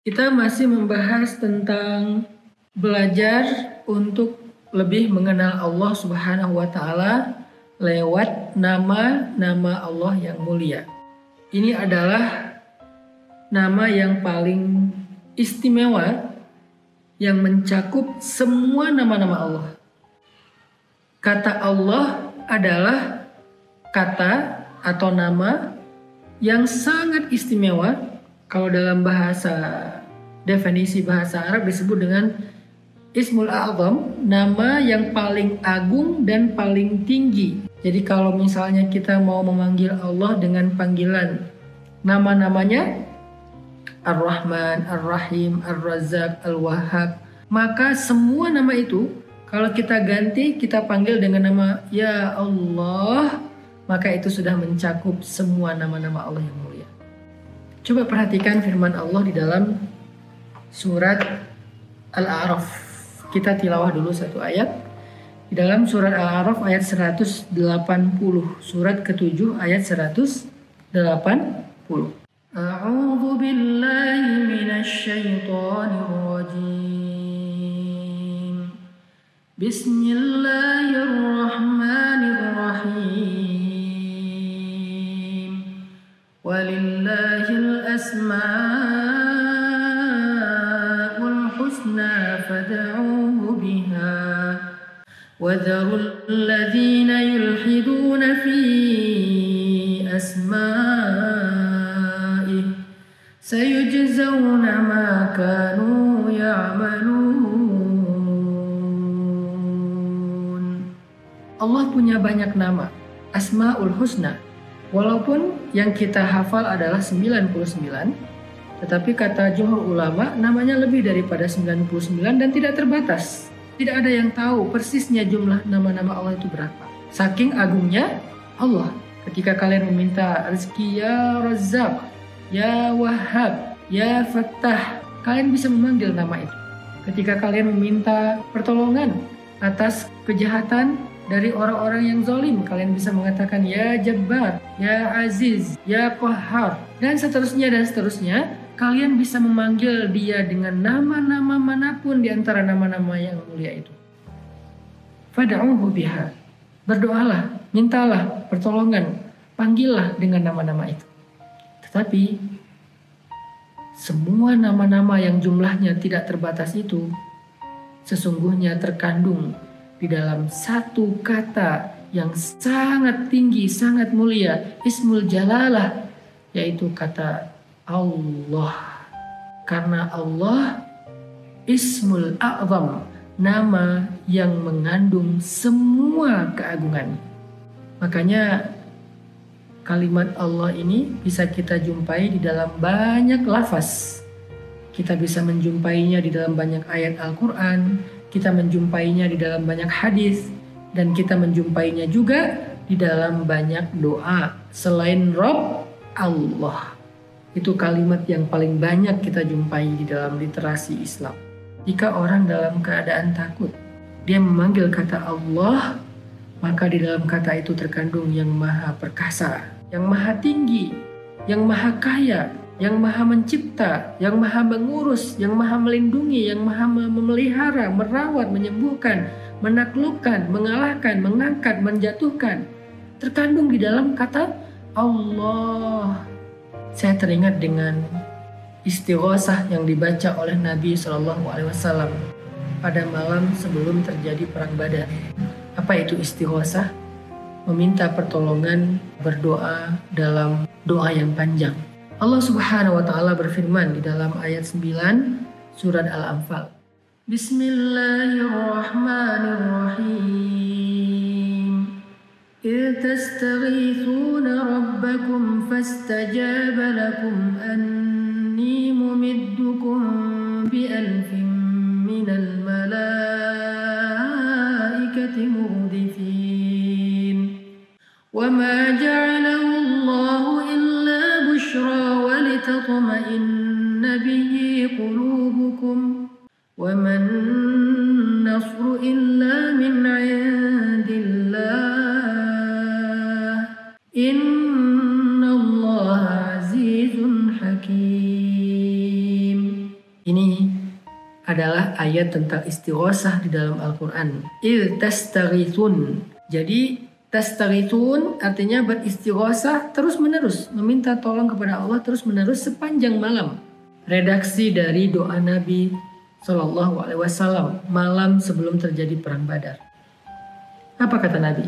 Kita masih membahas tentang belajar untuk lebih mengenal Allah Subhanahu wa Ta'ala lewat nama-nama Allah yang mulia. Ini adalah nama yang paling istimewa yang mencakup semua nama-nama Allah. Kata Allah adalah kata atau nama yang sangat istimewa. Kalau dalam definisi bahasa Arab disebut dengan Ismul A'zam, nama yang paling agung dan paling tinggi. Jadi kalau misalnya kita mau memanggil Allah dengan panggilan nama-namanya Ar-Rahman, Ar-Rahim, Ar-Razzaq, Al-Wahhab, maka semua nama itu kalau kita ganti, kita panggil dengan nama Ya Allah, maka itu sudah mencakup semua nama-nama Allah yang mulia. Coba perhatikan firman Allah di dalam surat Al-A'raf. Kita tilawah dulu satu ayat. Di dalam surat Al-A'raf ayat 180. Surat ke-7 ayat 180. A'udzu billahi minasy syaithanir rajim. Bismillahirrahmanirrahim. Walillahil asma'ul husna fad'uhu biha wadharul ladzina yulhiduna fi asma'ihi sayujzawna ma kanu ya'malun. Allah punya banyak nama, Asma'ul Husna. Walaupun yang kita hafal adalah 99, tetapi kata jumhur ulama namanya lebih daripada 99 dan tidak terbatas. Tidak ada yang tahu persisnya jumlah nama-nama Allah itu berapa. Saking agungnya Allah. Ketika kalian meminta rezeki ya Razzaq, ya Wahhab, ya Fattah, kalian bisa memanggil nama itu. Ketika kalian meminta pertolongan atas kejahatan dari orang-orang yang zalim, kalian bisa mengatakan ya Jabbar, ya Aziz, ya Qahhar, dan seterusnya dan seterusnya. Kalian bisa memanggil dia dengan nama-nama manapun di antara nama-nama yang mulia itu. Fad'uhu biha. Berdoalah, mintalah pertolongan, panggillah dengan nama-nama itu. Tetapi semua nama-nama yang jumlahnya tidak terbatas itu sesungguhnya terkandung di dalam satu kata yang sangat tinggi, sangat mulia, Ismul Jalalah, yaitu kata Allah. Karena Allah Ismul A'zam, nama yang mengandung semua keagungan. Makanya kalimat Allah ini bisa kita jumpai di dalam banyak lafaz. Kita bisa menjumpainya di dalam banyak ayat Al-Quran, kita menjumpainya di dalam banyak hadis, dan kita menjumpainya juga di dalam banyak doa. Selain Rabb, Allah. Itu kalimat yang paling banyak kita jumpai di dalam literasi Islam. Jika orang dalam keadaan takut, dia memanggil kata Allah, maka di dalam kata itu terkandung yang maha perkasa, yang maha tinggi, yang maha kaya, yang maha mencipta, yang maha mengurus, yang maha melindungi, yang maha memelihara, merawat, menyembuhkan, menaklukkan, mengalahkan, mengangkat, menjatuhkan. Terkandung di dalam kata Allah. Saya teringat dengan istighosah yang dibaca oleh Nabi SAW pada malam sebelum terjadi perang Badar. Apa itu istighosah? Meminta pertolongan, berdoa dalam doa yang panjang. Allah Subhanahu wa Ta'ala berfirman di dalam ayat 9 surat Al-Anfal. Bismillahirrahmanirrahim. إذ تستغيثون ربكم فاستجاب لكم أني ممدكم بألف من الملائكة مردفين وما جعله الله إلا بشرى ولتطمئن به قلوبكم وما النصر إلا من عند الله إن الله عزيز حكيم. adalah ayat tentang istighosah di dalam Al-Quran. Tastaghithun. Jadi tastaghithun artinya beristighosah terus menerus, meminta tolong kepada Allah terus menerus sepanjang malam. Redaksi dari doa Nabi Shallallahu Alaihi Wasallam malam sebelum terjadi perang Badar. Apa kata Nabi?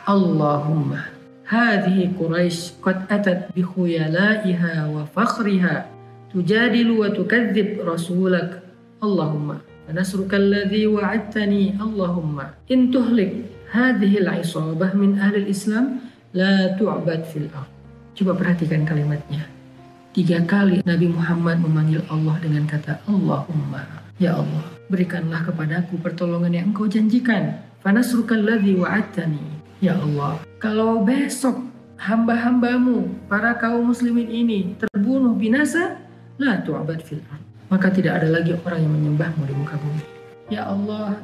Allahumma hadhihi Quraisy qad atat bi khuyalaiha wa fakhriha tujadilu wa tukadzib rasulak. Allahumma nasruka alladhi wa'adtani. Allahumma in tuhlik hadhihi al-isabah min ahli al-Islam la tu'bad fil ardh. Coba perhatikan kalimatnya. 3 kali Nabi Muhammad memanggil Allah dengan kata Allahumma. Ya Allah, berikanlah kepadaku pertolongan yang Engkau janjikan. Fanasrukal ladzi wa'adtani. Ya Allah, kalau besok hamba-hambamu, para kaum muslimin ini terbunuh binasa, la tu'bad fil ardh. Maka tidak ada lagi orang yang menyembahmu di muka bumi. Ya Allah,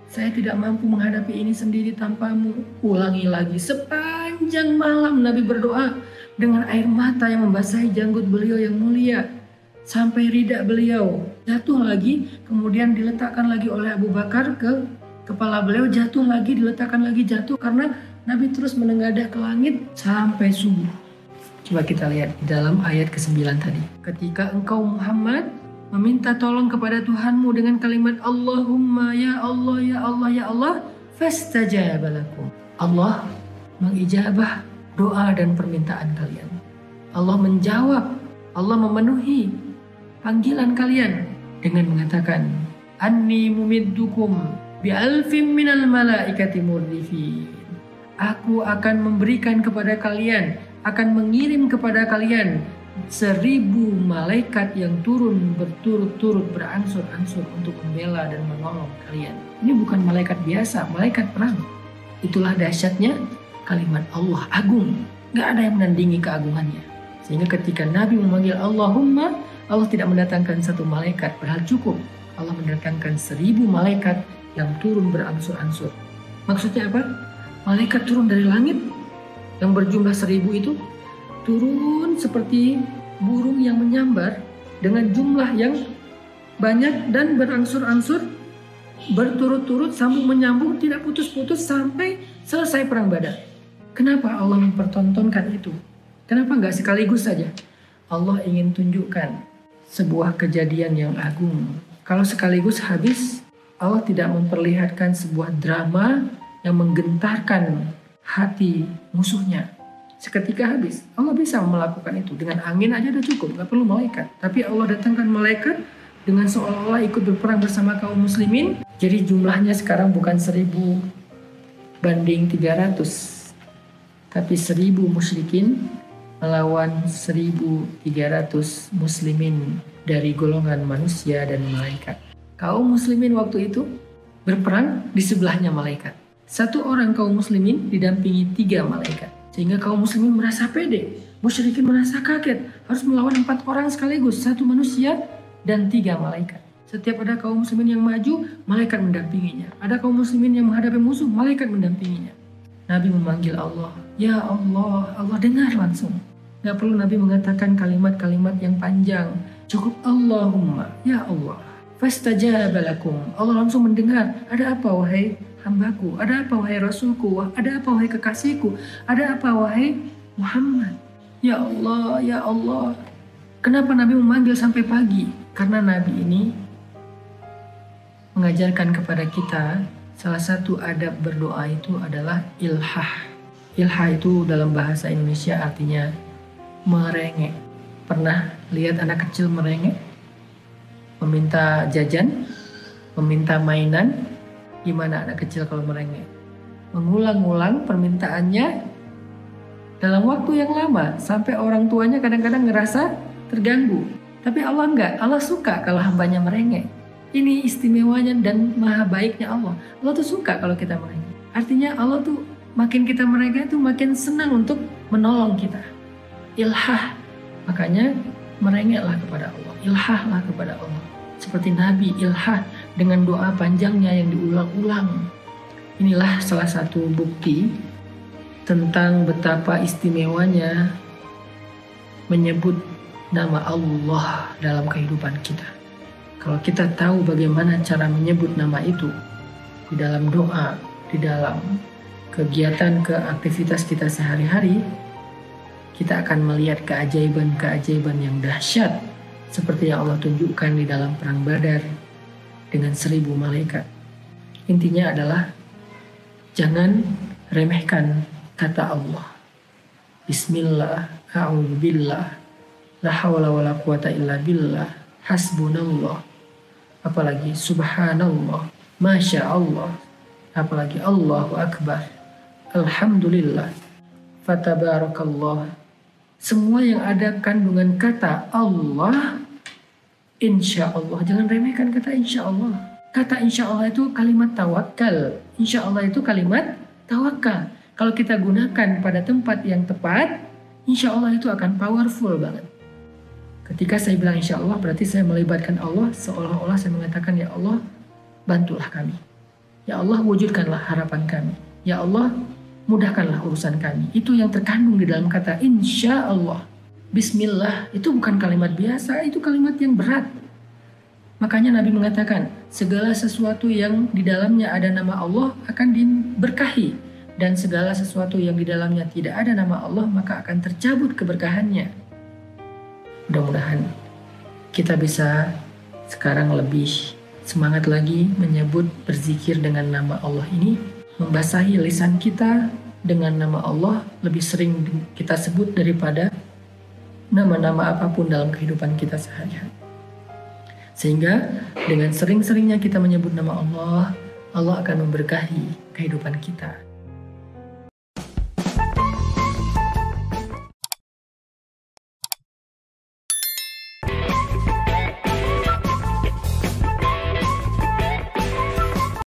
saya tidak mampu menghadapi ini sendiri tanpamu. Ulangi lagi. Sepanjang malam Nabi berdoa dengan air mata yang membasahi janggut beliau yang mulia. Sampai rida beliau jatuh lagi, kemudian diletakkan lagi oleh Abu Bakar ke kepala beliau, jatuh lagi, diletakkan lagi, jatuh, karena Nabi terus menengadah ke langit sampai subuh. Coba kita lihat di dalam ayat ke-9 tadi. Ketika engkau Muhammad meminta tolong kepada Tuhanmu dengan kalimat Allahumma ya Allah ya Allah ya Allah, fastajaba lakum. Allah mengijabah doa dan permintaan kalian. Allah menjawab, Allah memenuhi panggilan kalian dengan mengatakan anni mumiddukum bi alfin minal malaikati murdifin. Aku akan memberikan kepada kalian, akan mengirim kepada kalian 1000 malaikat yang turun berturut-turut berangsur-angsur untuk membela dan menolong kalian. Ini bukan malaikat biasa, malaikat perang. Itulah dahsyatnya kalimat Allah agung. Gak ada yang menandingi keagungannya. Sehingga ketika Nabi memanggil Allahumma, Allah tidak mendatangkan 1 malaikat, padahal cukup. Allah mendatangkan 1000 malaikat yang turun berangsur-angsur. Maksudnya apa? Malaikat turun dari langit yang berjumlah 1000 itu turun seperti burung yang menyambar dengan jumlah yang banyak dan berangsur-angsur berturut-turut sambung menyambung tidak putus-putus sampai selesai perang Badar. Kenapa Allah mempertontonkan itu? Kenapa nggak sekaligus saja? Allah ingin tunjukkan sebuah kejadian yang agung. Kalau sekaligus habis, Allah tidak memperlihatkan sebuah drama yang menggentarkan hati musuhnya. Seketika habis, Allah bisa melakukan itu. Dengan angin aja udah cukup, gak perlu malaikat. Tapi Allah datangkan malaikat dengan seolah-olah ikut berperang bersama kaum muslimin. Jadi jumlahnya sekarang bukan 1000 banding 300. Tapi 1000 musyrikin melawan 1300 muslimin dari golongan manusia dan malaikat. Kaum muslimin waktu itu berperang di sebelahnya malaikat. 1 orang kaum muslimin didampingi 3 malaikat. Sehingga kaum muslimin merasa pede, musyrikin merasa kaget, harus melawan 4 orang sekaligus, 1 manusia dan 3 malaikat. Setiap ada kaum muslimin yang maju, malaikat mendampinginya. Ada kaum muslimin yang menghadapi musuh, malaikat mendampinginya. Nabi memanggil Allah, ya Allah, Allah dengar langsung. Gak perlu Nabi mengatakan kalimat-kalimat yang panjang, cukup Allahumma, ya Allah. Fastajaba lakum. Allah langsung mendengar, ada apa wahai hambaku, ada apa wahai Rasulku, ada apa wahai kekasihku, ada apa wahai Muhammad. Ya Allah, ya Allah. Kenapa Nabi memanggil sampai pagi? Karena Nabi ini mengajarkan kepada kita salah satu adab berdoa itu adalah ilhah. Ilhah itu dalam bahasa Indonesia artinya merengek. Pernah lihat anak kecil merengek? Meminta jajan, meminta mainan. Gimana anak kecil kalau merengek? Mengulang-ulang permintaannya dalam waktu yang lama sampai orang tuanya kadang-kadang ngerasa terganggu. Tapi Allah enggak, Allah suka kalau hambanya merengek. Ini istimewanya dan maha baiknya Allah. Allah tuh suka kalau kita merengek. Artinya Allah tuh makin kita merengek tuh makin senang untuk menolong kita. Ilhah, makanya merengeklah kepada Allah. Ilhahlah kepada Allah. Seperti Nabi ilhah dengan doa panjangnya yang diulang-ulang. Inilah salah satu bukti tentang betapa istimewanya menyebut nama Allah dalam kehidupan kita. Kalau kita tahu bagaimana cara menyebut nama itu di dalam doa, di dalam kegiatan, aktivitas kita sehari-hari, kita akan melihat keajaiban-keajaiban yang dahsyat seperti yang Allah tunjukkan di dalam perang Badar dengan 1000 malaikat. Intinya adalah jangan remehkan kata Allah. Bismillah, a'udzubillah, la hawla wala quwata illa billah, hasbunallah, apalagi subhanallah, masya Allah, apalagi Allahu akbar, alhamdulillah, fatabarakallah. Semua yang ada kandungan kata Allah, insya Allah. Jangan remehkan kata insya Allah. Kata insya Allah itu kalimat tawakal. Insya Allah itu kalimat tawakal. Kalau kita gunakan pada tempat yang tepat, insya Allah itu akan powerful banget. Ketika saya bilang insya Allah, berarti saya melibatkan Allah, seolah-olah saya mengatakan, ya Allah, bantulah kami. Ya Allah, wujudkanlah harapan kami. Ya Allah, mudahkanlah urusan kami. Itu yang terkandung di dalam kata insya Allah. Bismillah itu bukan kalimat biasa, itu kalimat yang berat. Makanya Nabi mengatakan, segala sesuatu yang di dalamnya ada nama Allah akan diberkahi. Dan segala sesuatu yang di dalamnya tidak ada nama Allah, maka akan tercabut keberkahannya. Mudah-mudahan kita bisa sekarang lebih semangat lagi menyebut, berzikir dengan nama Allah ini, membasahi lisan kita dengan nama Allah lebih sering kita sebut daripada nama-nama apapun dalam kehidupan kita sehari-hari. Sehingga dengan sering-seringnya kita menyebut nama Allah, Allah akan memberkahi kehidupan kita.